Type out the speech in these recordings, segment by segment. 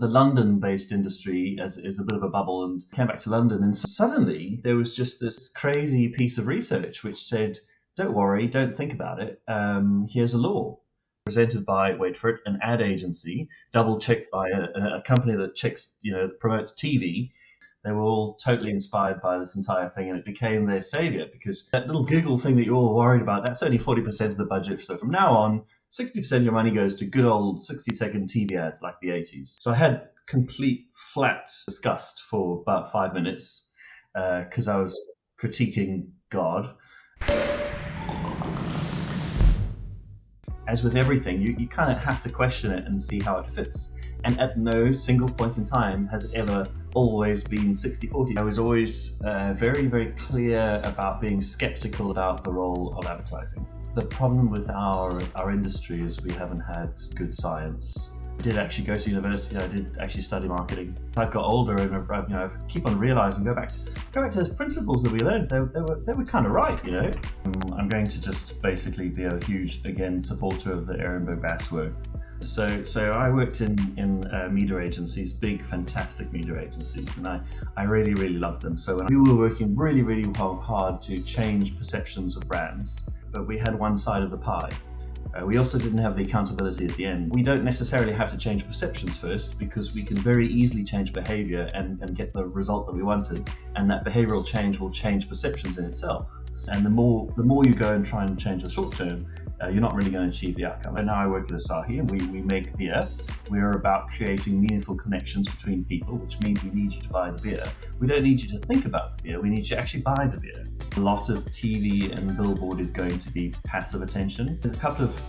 The London-based industry is a bit of a bubble, and came back to London, and suddenly there was just this crazy piece of research which said, don't worry, don't think about it. Here's a law presented by, wait for it, an ad agency, double checked by a company that checks, promotes TV. They were all totally inspired by this entire thing, and it became their savior, because that little Google thing that you're all worried about, that's only 40% of the budget. So from now on, 60% of your money goes to good old 60-second TV ads like the 80s. So I had complete flat disgust for about 5 minutes because I was critiquing God. As with everything, you kind of have to question it and see how it fits. And at no single point in time has it ever always been 60-40. I was always very, very clear about being skeptical about the role of advertising. The problem with our industry is we haven't had good science. I did actually go to university. I did actually study marketing. I've got older, and I keep on realizing, go back to those principles that we learned. They were kind of right, I'm going to just basically be a huge, again, supporter of the Ehrenberg Bass work. So I worked in media agencies, big, fantastic media agencies, and I really, really loved them. So when we were working really, really hard to change perceptions of brands, but we had one side of the pie. We also didn't have the accountability at the end. We don't necessarily have to change perceptions first, because we can very easily change behavior and get the result that we wanted, and that behavioral change will change perceptions in itself. And the more you go and try and change the short term, you're not really going to achieve the outcome. And now I work at Asahi, and we make beer. We're about creating meaningful connections between people, which means we need you to buy the beer. We don't need you to think about the beer, we need you to actually buy the beer. A lot of TV and billboard is going to be passive attention. There's a couple of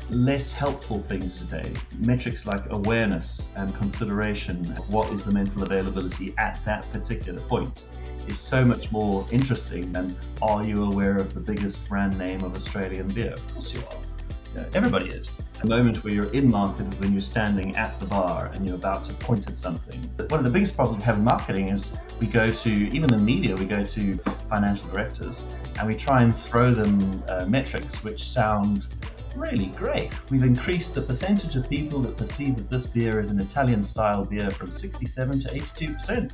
less helpful things today. Metrics like awareness and consideration of what is the mental availability at that particular point is so much more interesting than, are you aware of the biggest brand name of Australian beer? Of course you are. Everybody is. The moment where you're in market is when you're standing at the bar and you're about to point at something. But one of the biggest problems we have in marketing is we go to, even in media, we go to financial directors and we try and throw them metrics which sound really great. We've increased the percentage of people that perceive that this beer is an Italian style beer from 67 to 82%.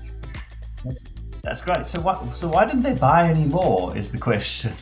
That's great. So why didn't they buy any more is the question.